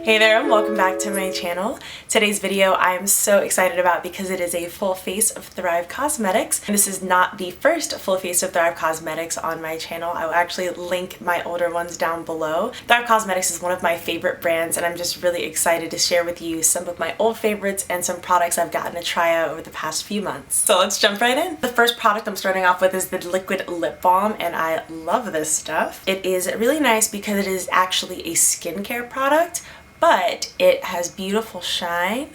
Hey there and welcome back to my channel. Today's video I'm so excited about because it is a full face of Thrive Causemetics. This is not the first full face of Thrive Causemetics on my channel. I will actually link my older ones down below. Thrive Causemetics is one of my favorite brands and I'm just really excited to share with you some of my old favorites and some products I've gotten to try out over the past few months. So let's jump right in. The first product I'm starting off with is the liquid lip balm and I love this stuff. It is really nice because it is actually a skincare product, but it has beautiful shine,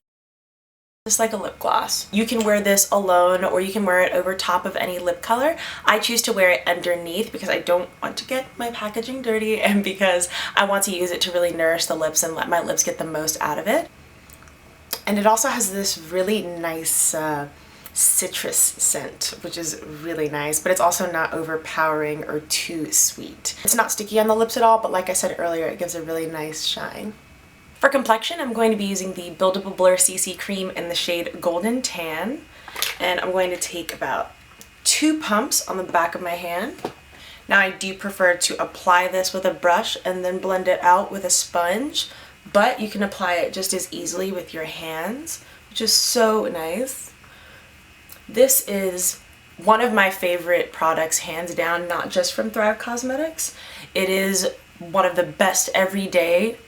just like a lip gloss. You can wear this alone or you can wear it over top of any lip color. I choose to wear it underneath because I don't want to get my packaging dirty and because I want to use it to really nourish the lips and let my lips get the most out of it. And it also has this really nice citrus scent, which is really nice, but it's also not overpowering or too sweet. It's not sticky on the lips at all, but like I said earlier, it gives a really nice shine. For complexion, I'm going to be using the Buildable Blur CC Cream in the shade Golden Tan. And I'm going to take about 2 pumps on the back of my hand. Now I do prefer to apply this with a brush and then blend it out with a sponge, but you can apply it just as easily with your hands, which is so nice. This is one of my favorite products, hands down, not just from Thrive Causemetics. It is one of the best everyday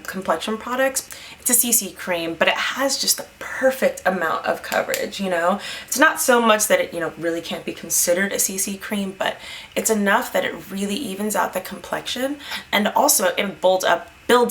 complexion products. It's a CC cream, but it has just the perfect amount of coverage, you know? It's not so much that it, really can't be considered a CC cream, but it's enough that it really evens out the complexion, and also it builds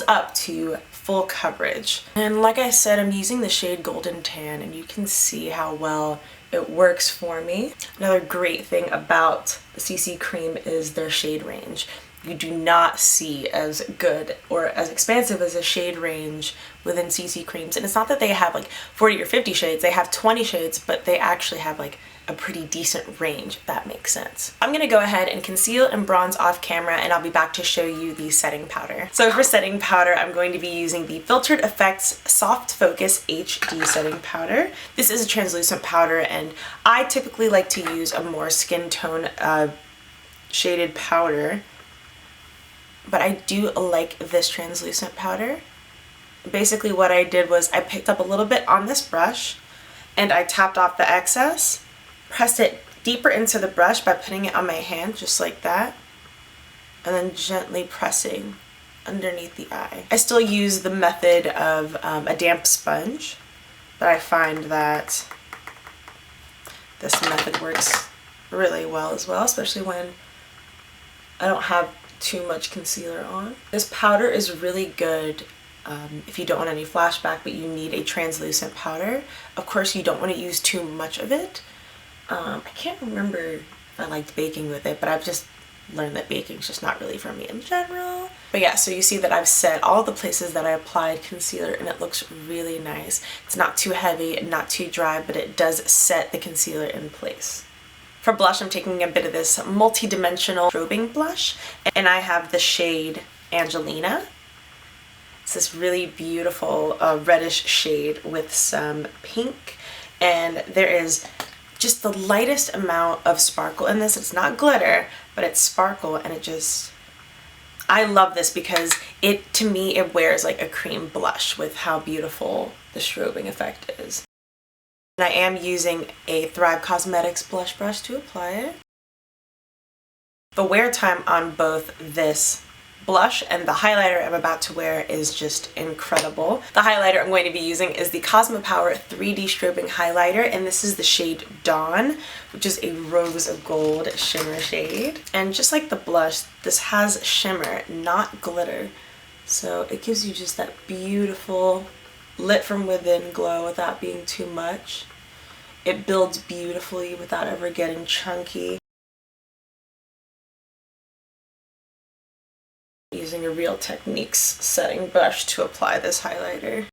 up to full coverage. And like I said, I'm using the shade Golden Tan, and you can see how well it works for me. Another great thing about the CC cream is their shade range. You do not see as good or as expansive as a shade range within CC creams. And it's not that they have like 40 or 50 shades, they have 20 shades, but they actually have like a pretty decent range, if that makes sense. I'm gonna go ahead and conceal and bronze off camera and I'll be back to show you the setting powder. So for setting powder, I'm going to be using the Filtered Effects Soft Focus HD setting powder. This is a translucent powder and I typically like to use a more skin tone shaded powder, but I do like this translucent powder. Basically what I did was I picked up a little bit on this brush and I tapped off the excess, pressed it deeper into the brush by putting it on my hand just like that, and then gently pressing underneath the eye. I still use the method of a damp sponge, but I find that this method works really well as well, especially when I don't have too much concealer on. This powder is really good if you don't want any flashback but you need a translucent powder. Of course you don't want to use too much of it. I can't remember if I liked baking with it, but I've just learned that baking is just not really for me in general. But yeah, so you see that I've set all the places that I applied concealer and it looks really nice. It's not too heavy, not too dry, but it does set the concealer in place. For blush, I'm taking a bit of this multi-dimensional strobing blush, and I have the shade Angelina. It's this really beautiful reddish shade with some pink, and there is just the lightest amount of sparkle in this. It's not glitter, but it's sparkle, and it just, I love this because to me, it wears like a cream blush with how beautiful the strobing effect is. And I am using a Thrive Causemetics blush brush to apply it. The wear time on both this blush and the highlighter I'm about to wear is just incredible. The highlighter I'm going to be using is the Cosmo Power 3D Strobing Highlighter, and this is the shade Dawn, which is a rose gold shimmer shade. And just like the blush, this has shimmer, not glitter. So it gives you just that beautiful lit from within glow without being too much. It builds beautifully without ever getting chunky. Using a Real Techniques setting brush to apply this highlighter.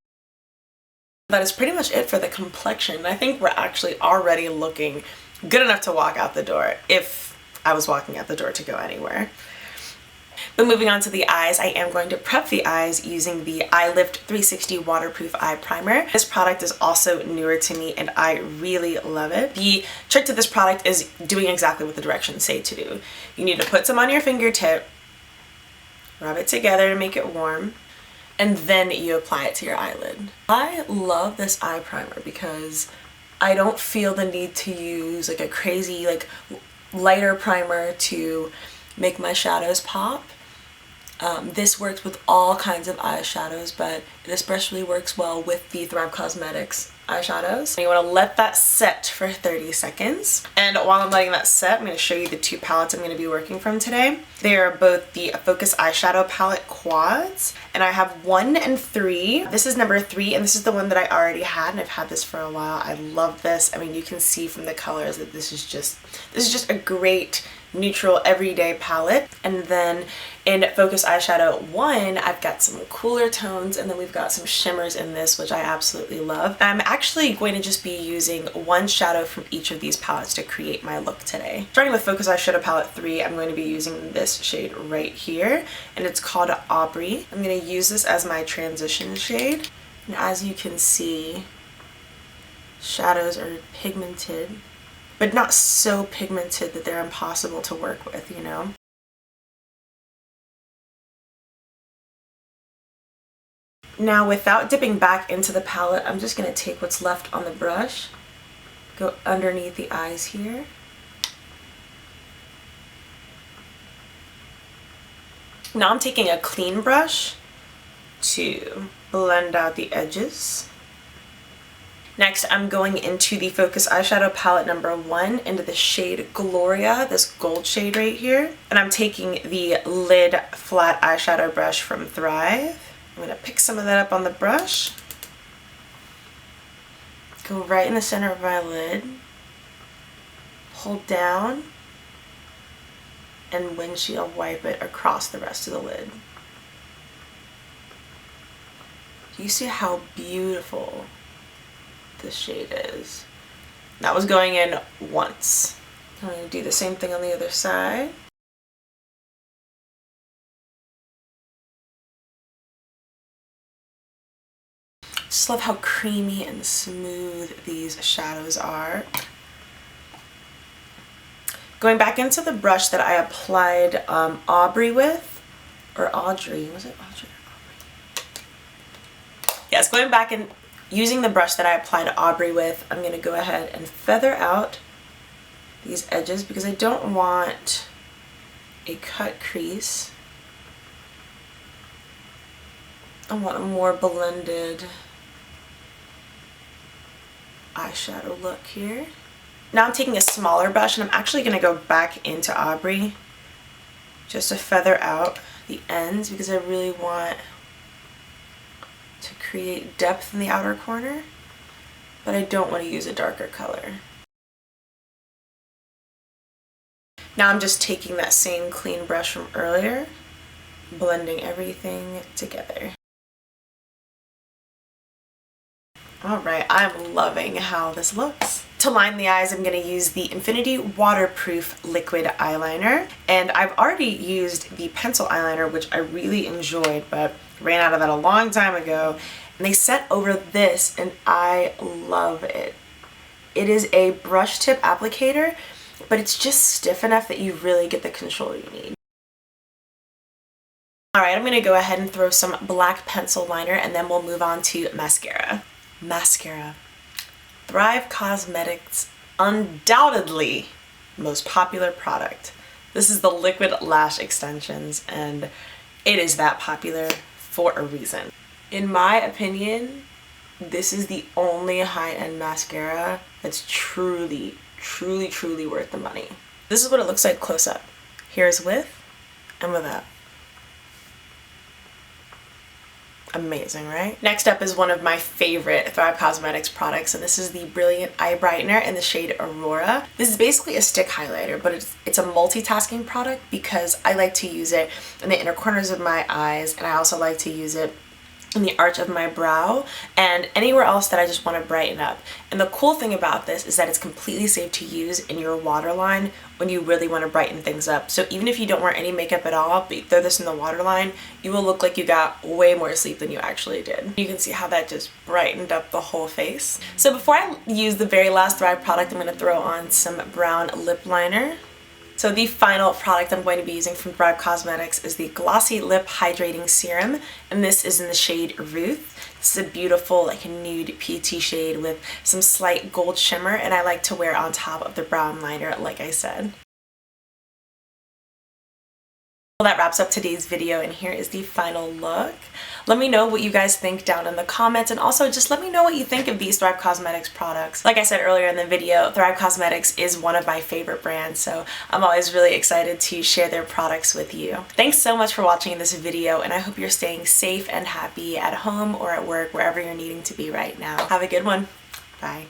That is pretty much it for the complexion. I think we're actually already looking good enough to walk out the door if I was walking out the door to go anywhere. But moving on to the eyes, I am going to prep the eyes using the Eyelift 360 Waterproof Eye Primer. This product is also newer to me and I really love it. The trick to this product is doing exactly what the directions say to do. You need to put some on your fingertip, rub it together to make it warm, and then you apply it to your eyelid. I love this eye primer because I don't feel the need to use like a crazy like lighter primer to make my shadows pop. This works with all kinds of eyeshadows, but it especially works well with the Thrive Causemetics eyeshadows. You want to let that set for 30 seconds. And while I'm letting that set, I'm going to show you the two palettes I'm going to be working from today. They are both the Focus Eyeshadow Palette Quads, and I have 1 and 3. This is number 3, and this is the one that I already had, and I've had this for a while. I love this. I mean, you can see from the colors that this is just a great neutral everyday palette. And then in Focus Eyeshadow 1, I've got some cooler tones, and then we've got some shimmers in this, which I absolutely love. I'm actually going to just be using one shadow from each of these palettes to create my look today. Starting with Focus Eyeshadow Palette 3, I'm going to be using this shade right here, and it's called Aubrey. I'm going to use this as my transition shade, and as you can see, shadows are pigmented, but not so pigmented that they're impossible to work with, you know? Now, without dipping back into the palette, I'm just going to take what's left on the brush, go underneath the eyes here. Now I'm taking a clean brush to blend out the edges. Next, I'm going into the Focus Eyeshadow Palette number 1 into the shade Gloria, this gold shade right here. And I'm taking the lid flat eyeshadow brush from Thrive. I'm going to pick some of that up on the brush, go right in the center of my lid, hold down, and windshield wipe it across the rest of the lid. Do you see how beautiful this shade is? That was going in once. I'm going to do the same thing on the other side. Just love how creamy and smooth these shadows are. Going back into the brush that I applied Aubrey with, or Audrey, was it Audrey or Aubrey? Yes, going back and using the brush that I applied Aubrey with, I'm going to go ahead and feather out these edges because I don't want a cut crease. I want a more blended eyeshadow look here. Now I'm taking a smaller brush and I'm actually going to go back into Aubrey just to feather out the ends because I really want to create depth in the outer corner, but I don't want to use a darker color. Now I'm just taking that same clean brush from earlier, blending everything together. Alright, I'm loving how this looks. To line the eyes, I'm going to use the Infinity Waterproof Liquid Eyeliner. And I've already used the pencil eyeliner, which I really enjoyed, but ran out of that a long time ago. And they sent over this, and I love it. It is a brush tip applicator, but it's just stiff enough that you really get the control you need. Alright, I'm going to go ahead and throw some black pencil liner, and then we'll move on to mascara. Mascara. Thrive Causemetics' undoubtedly most popular product. This is the Liquid Lash Extensions, and it is that popular for a reason. In my opinion, this is the only high-end mascara that's truly, truly, truly worth the money. This is what it looks like close up. Here's with and without. Amazing, right? Next up is one of my favorite Thrive Causemetics products, and this is the Brilliant Eye Brightener in the shade Aurora. This is basically a stick highlighter, but it's a multitasking product because I like to use it in the inner corners of my eyes, and I also like to use it in the arch of my brow and anywhere else that I just want to brighten up. And the cool thing about this is that it's completely safe to use in your waterline when you really want to brighten things up. So even if you don't wear any makeup at all, but you throw this in the waterline, you will look like you got way more sleep than you actually did. You can see how that just brightened up the whole face. So before I use the very last Thrive product, I'm going to throw on some brown lip liner So the final product I'm going to be using from Thrive Causemetics is the Glossy Lip Hydrating Serum, and this is in the shade Ruth. This is a beautiful like nude peachy shade with some slight gold shimmer, and I like to wear on top of the brown liner like I said. Well, that wraps up today's video, and here is the final look. Let me know what you guys think down in the comments, and also just let me know what you think of these Thrive Causemetics products. Like I said earlier in the video, Thrive Causemetics is one of my favorite brands, so I'm always really excited to share their products with you. Thanks so much for watching this video, and I hope you're staying safe and happy at home or at work, wherever you're needing to be right now. Have a good one. Bye.